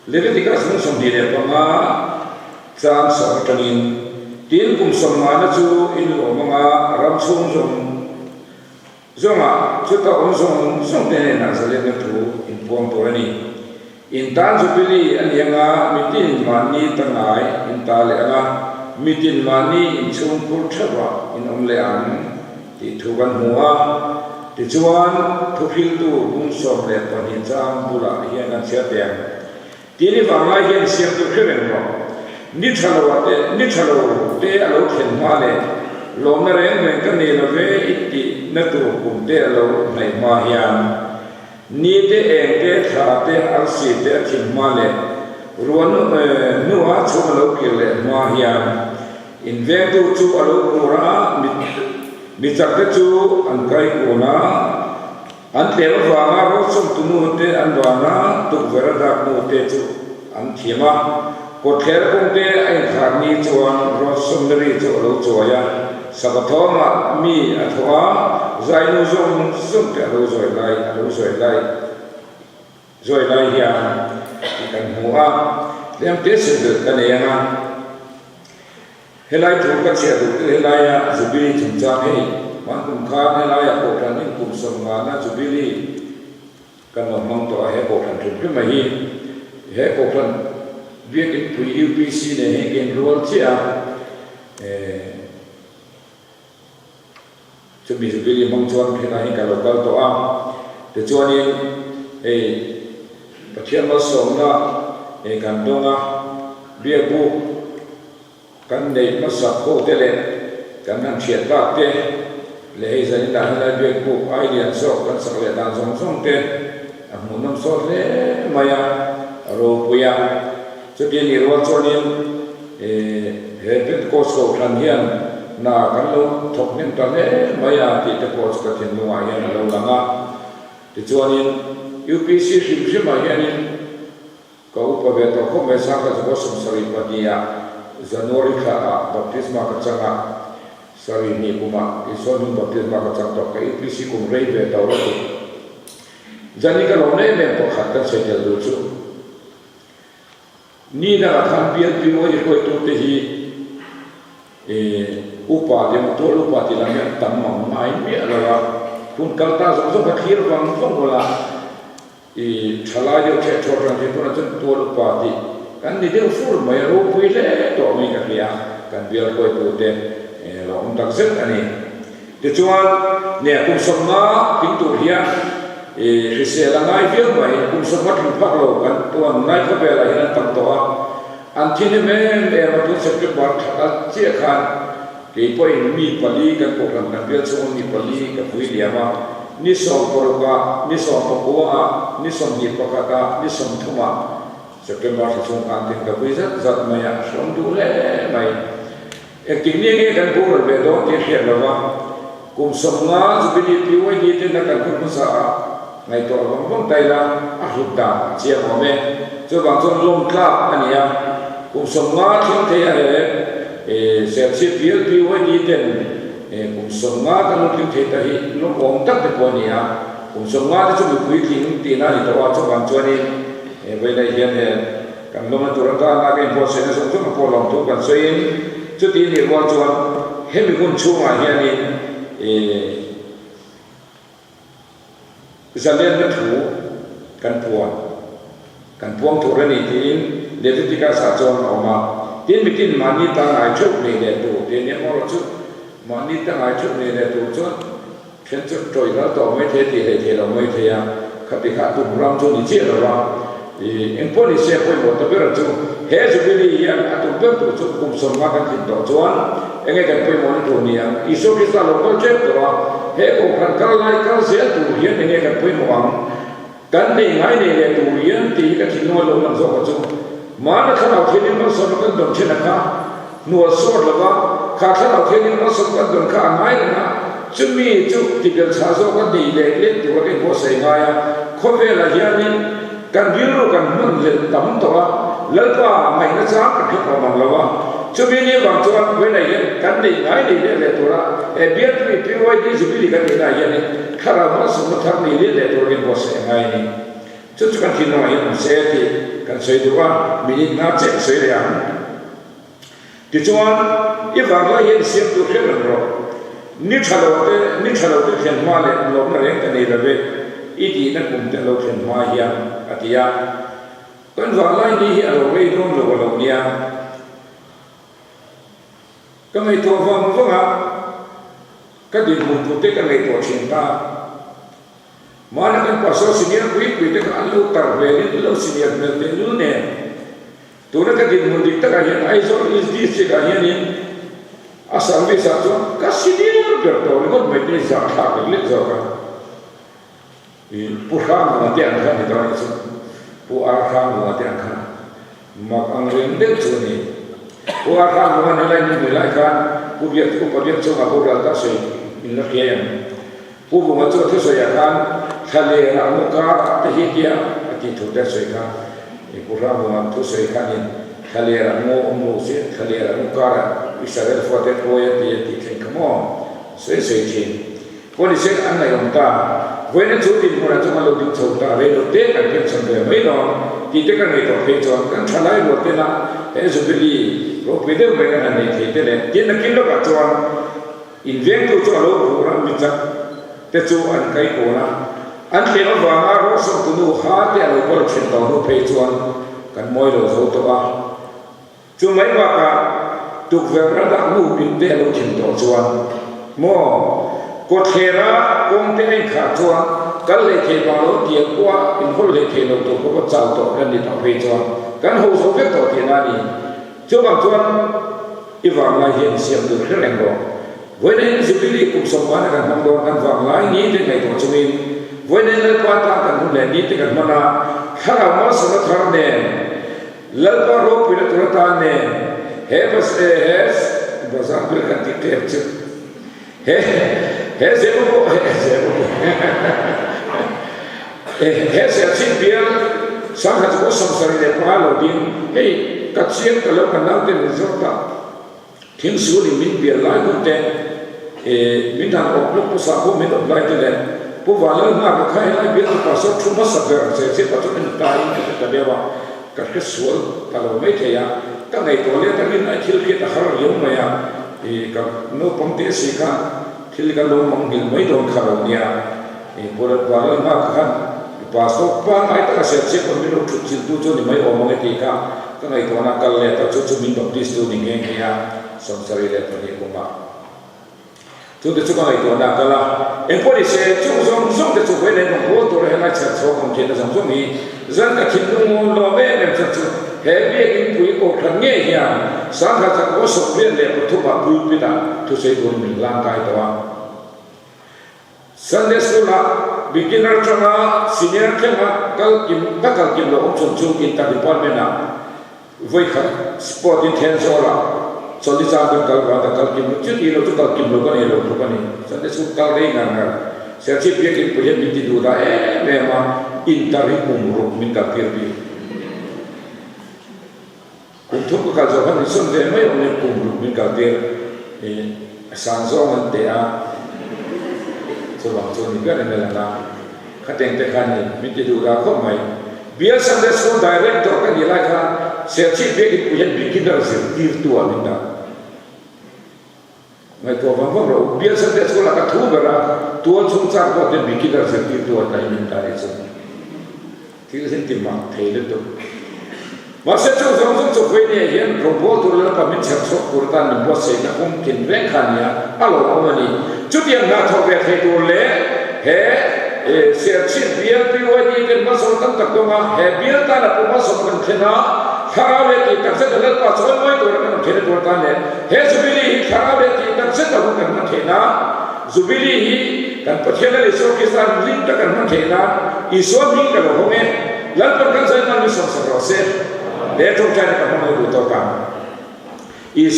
Leviticus nung sumdire pa nga sa tangin tin kum somma na chu in lo mga ram sung zonga chuta on song de na sale na tu in pom porani in tan su pili an yanga mitin mani tangai in ta le anga mitin mani in chung pur thaba in om le an ti thuban huwa ti chuan thu phil tu bung som le pani cham bula hian an sia te tini vanga hian siam tu kheren ro ni thalo te alo khen ma le lom na reng me kan ne ve itti na tu kum te alo nai ma hian ni te eng te tha te al si te khin ma le ruan nuwa chu alo ki le ma hian in ve tu chu alo kura mi chak te chu an kai ko na an te wa nga ro sum tu nu te an wa na tu vera da nu te chu an thima ko kher kong te ai khar ni chuan ro sum ri chu lo choya sabathoma mi athwa zainu zum te lo zoi lai ya kan huwa lem te se de kan ya helai thu ka che du helai ya zubili thum cha he man kum kha helai ya ko tan ning kum som nga na zubili kan no mang to he ko tan thu ma hi he ko tan việc cái quỹ UPC này cái role chứ chuẩn bị chuẩn bị mong cho cái này cái local tổ ám để cho nên phát triển một số na cái đông á việc bu cái này nó sắp khô thế này cái năng triển ra thế lấy ra những cái này việc bu ai điện số cái sắc lệ đang giống thế muốn năm số thế maya rồi bây giờ cho nên nhiềuวันcho nênเป็นโคสโคทันเฮียนนากันลงถกนิ่งตอนนี้ไม่อยากที่จะโคสกับทีมนัวเฮียนเราลังอ่ะที่จวนนี้ UPC สิบมาเฮียนก็อุปเวทเขาไม่สร้างกันก็สมสริปนียจันวริข้าบัพติศมากันจังอ่ะสรินีกุมาอิสวนบัพติศมากันจังต่อไป UPC กุมเรียบเวทเอาเลยจันนี้ก็ลงเนี่ยเป็นพวกขัดกันเสียดูชูนี่นะทำเพียงที่ว่าจะคอยตัวเทีอุปาเดมตัวอุปาที่เราเนี่ยตั้งมั่งไม่มีอะไรละคุณกัลตาสมกับขีรวังฟงโบราชลายเชื่อชดกันที่ตัวนั้นตัวอุปาที่กันนี่เดี๋ยวฟูร์ไม่รู้พูดเลยตัวมีกันเนี่ยกันเบียร์คอยตัวเต็มเราอุตักเส้นอันนี้เดี๋ยวชวนเนี่ยคุณสมมาปิ้งตัวเฮียที่เสียละง่ายเพียงไหมคุณสมบัติพักโลกันตัวง่ายเข้าไปอะไรนั่นตั้งตัวอันที่นี่แม่มาตัวเสร็จก็บอกขัดเชี่ยขันกี่พอยมีปลีกันพวกเรากันเบียร์ชงมีปลีกับผู้เดียมานิสงปรกะนิสงปกัวนิสงหิปกะกะนิสงทุมาเสร็จก็บอกชงอันที่กับผู้จัดมาอย่างชงดูแลไหมกินนี่กันพวกเราเบดองที่เขียนเราว่ากุมสมงาจุบิลีพิวยี่ที่นักการคุณสาในตัวของไทยละอาหุดดาเจียหัวเมย์จะบางส่วนลงคลาบอันนี้กุมสมงาทิ้งเทียเสียชีวิตพิวยี่เด่นกุมสมงากันลงทิ้งเทียแต่ที่ลงองตักเป็นคนนี้กุมสมงาที่จะมีคุยทิ้งตีน่าที่ตัวจะบางส่วนนี้เวลาเห็นกันลงมาตัวรัตนาเป็นพอเสนอสมทุกคนลงทุกกันส่วนจุดที่เรียกว่าส่วนเห็นมีคนช่วยเห็นนี่จะเล่นไม่ถูกกันพวงถูกระนี่ทีเดี๋ยวที่การสะสมออกมาทีไม่กินมันนี่ตั้งหลายชุดในเดือนตัวเดี๋ยวนี้มรชุดมันนี่ตั้งหลายชุดในเดือนตัวชุดเช่นชุดโจยแล้วต่อไม่เทตีให้เทเราไม่เทียขับไปขาตุ่มรำชุดนี้เชื่อเราว่าอินโฟนิเซียไปหมดแต่เพื่อนชุดเฮ้ชุดนี้ยังตุ่มเพื่อนตัวชุดกลุ่มสมัครกันติดต่อชวนยังไงกันไปหมดตัวนี้อิสุกิสาลงก็เจ็บตัวเฮ้โอ้กันกันไล่กันเสียตัวเฮียยังไงกันไปหมดกันได้ไงเนี่ยตัวเฮียตีกันที่นวลลงน้ำโซ่กันชุดมาแล้วข้าเราเที่ยวมันสนุกกันตรงเช่นนะครับนวลสดแล้วก็ข้าเราเที่ยวมันสนุกกันตรงข้าง่ายนะจะมีจุดที่กันชาโซ่กันดีเลยเล่นตัวกันพอเสียง่ายคนเวลาเฮียนี่กันวิรุกันมันเล่นตั้มตัวแล้วก็ไม่น่าจะกันที่ประมาณแล้วว่าจะมีเนี่ยบางส่วนเวลาเห็นกันได้ง่ายเลยเลยตัวละเบียดไปพิไว้ที่จะมีกันได้ง่ายเนี่ยข้าเรามาสมมติทำนี่เลยตัวเองพอเสียง่ายนี่จ จุดกันที่น้อยมันเสียที่กันสวยดูว่ามีน่าเจ็บสวยเลยที่จวนอีฝั่งเราเห็นเสียงตัวเรื่องเรานี่ชาโลเตเขียนมาเลยลงมาเรียนกันในระเบียบอีดีนั่นผมจะเราเขียนมาเฮียอธิยากันฝั่งเรานี่เราไม่รู้เราเนี่ยก็ไม่ตัวฟังอ่ะก็ดีมุนพูดกันในตัวชินตามาแล้วกันภาษาสิเนียร์คุยกันอันลูกตาเวนิลูกสิเนียร์เนี่ยลูกเนี่ยตัวนั้นก็ดีมุนดิตกันยังไอ้ส่วนอิสดีสิกันยังนี่อาศัยวิสัชน์ก็สิเนียร์เกิดตัวนี้ก็ไม่ได้จะขาดเล็กจะกันผู้ข้ามมาเตียงข้างในตอนนี้ส่วนผู้อาข้ามมาเตียงข้างมาอังเรียนเด็กส่วนนี้ผู้อาข้ามมาในไรนี่มีหลายการผู้เบียดส่งมาผู้รักษาสิ่งอินทรีย์ผู้บุญมาช่วยที่สวยกันทะเลรังมุกาที่เดียที่ถูกได้สวยกันผู้ร่างมาทุสวยกันนี่ทะเลรังมุกเสียทะเลรังมุกาอิสราเอลฟอร์เดตโอยที่เข่งขโมยสวยจริงคนที่เช็คอันไหนของตาเว้นจุดที่มันจะมาลงดินชนตาเรื่องเด็กกันเป็นส่วนเดียวไม่รอที่เด็กกันในตัวเพจอนกันทลายหมดเลยนะแต่สุดที่เราไปเดินไปกันในที่เด็กยินนักกินแล้วก็จวนอินเวนต์ตัวเราผู้ร่างมิจักแต่จู่อันใครโกนะอันเดียวว่างารถส่งตัวนู้หาแต่เราก็เช่นต่อนู้เพจวนกันมวยเราเขาตัวจู่ไม่ว่ากันทุกเวลาดักนู้บินเดียวเช่นต่อจวนโม่กดเทระกงเตยขาจวนกันเลยเทบาลเดียกว่าอินโฟเลยเทเราตัวก็เจ้าตัวกันในต่อเพจวนกันหูสูงก็ต่อเทนานีจู่บางจวนอีวางลายเห็นเสียงดูเครื่องแรงบอกวันนี้สิบิลีกุศลวันกันทำโดนกันฟังหลายนี้ที่ในตัวชมินวันนี้เราควาตากันหุ่นแหลนี้ที่กันมานาข้ามาสนับสนุนเนี่ยแล้วก็รูปพิจารณาเนี่ยเฮสภาษาอังกฤษกันที่เทียบจุดเฮสเซบุเชินเบียร์สังฆกุศลสริเดปราโลดินเฮ้กัดเสียงกันแล้วกันน้ำเต็มริซอร์ตาทิ้งสูริมินเบียร์ไล่กุญแจมินทางออกลูกภาษาผู้มินออกไล่ตัวเองผู้ว่าเรื่องมากก็ใครไล่เบียร์ภาษาชุ่มมัสเตอร์เสียชีวิตปัจจุบันตายแต่เดียวกัดกระสวนแต่เราไม่เทียตั้งในตัวเลี้ยงตั้งในที่เลี้ยงแต่เขาเลี้ยงมากับโน้ตผมเตะสีกันที่กันลงมังหินไม่โดนขาวเนี่ยผู้ว่าเรื่องมากกันภาษาบ้านไอ้ตั้งเสียชีวิตคนไม่รู้จุดชิ้นตัวจนไม่ออกมาเลยทีกันตั้งในตัวนักการเลี้ยงแต่จุดมินแบบดิสตูนี่เงี้ยสมสริเลตัวนี้ผมว่าจุดที่จุดอะไรตัวนักการเอ็งพอดีเสียจุดส่งที่จุดไว้ในตรงหัวตัวเห็นไหมเสียโซ่ของเทียนสองส่วนนี้จันทร์คิดดูมันรอเว้นเนี่ยจุดเฮ้ยเบี้ยกินปุ๋ยโกครั้งเงี้ยเนี่ยสังขารก็สมเรียนเลยทุกแบบปุ๋ยพิดาทุกสิ่งบนมีร่างกายตัวสันเดสุละบิกินาร์จังละซีเนียร์เข้มกัลกิมเราองค์ชนอินเตอร์ดิพาร์ตเมนต์ไว้ค่ะสปอร์ตอินเทนส์ละส่วนที่สามเป็นกัลกิมจุดที่เราทุกกัลกิมเราก็เนี่ยเราทุกคนนี่สันเดสุกัลเร่งงานกันเสียชีวิตเบี้ยกินปุ๋ยมินติดูได้แม่มาอินเตอร์ดิคุมรุมินกัลกิมบีคุณทุกข์ก็จะพันธุ์ส่วนเดียวไม่เอาเงินกลุ่มมินกับเดียสังสมมันเดียส่วนบางส่วนนี้ก็ในเวลานั้นขัดแย้งแต่กันนี่มิจะดูราเข้าใหม่เบียร์สังเดชคนดีเรกตัวกันยี่ไรกันเสียชีวิตเบี้ยกินผู้ยันบิกินเราเสียดีตัวมินดาไม่ตัวบางคนเราเบียร์สังเดชคนละก็ทุกข์กันตัวชุ่มฉ่ำก็จะบิกินเราเสียดีตัวในมินดาเลยส่วนที่เราเห็นที่มาเทเลตัวว่าเสียจุดสองจุดไว้เนี่ยเห็นโรบอทตัวละก็มีเชิงสกุลตันหนึ่งว่าเสียนะผมกินแรงขันเนี่ยอารมณ์มันนี่จุดยังน่าทวีให้ตัวเล่เฮ้เสียชีวิตเบียร์ปีวันนี้เป็นมาสอนตั้งแต่ตัวมาเฮ้เบียร์ตาละผมมาสอนกันแค่นั้นข้าวเล็กที่ตั้งเส้นเล็กกว่าสอนไม่ตัวนั้นแค่ตัวตันเนี่ยเฮ้สุบิลีข้าวเล็กที่ตั้งเส้นตัวกันมันแค่นั้นสุบิลีกันประเทศนั้นอิสราเอลสันลิงก์กันมันแค่นั้นอิสราเอลกันเราเนี่ยแล้วประกันใจมันมีสองสามร้อยเศษเดี๋ยวทุกท่านก็มาดูตัวกัน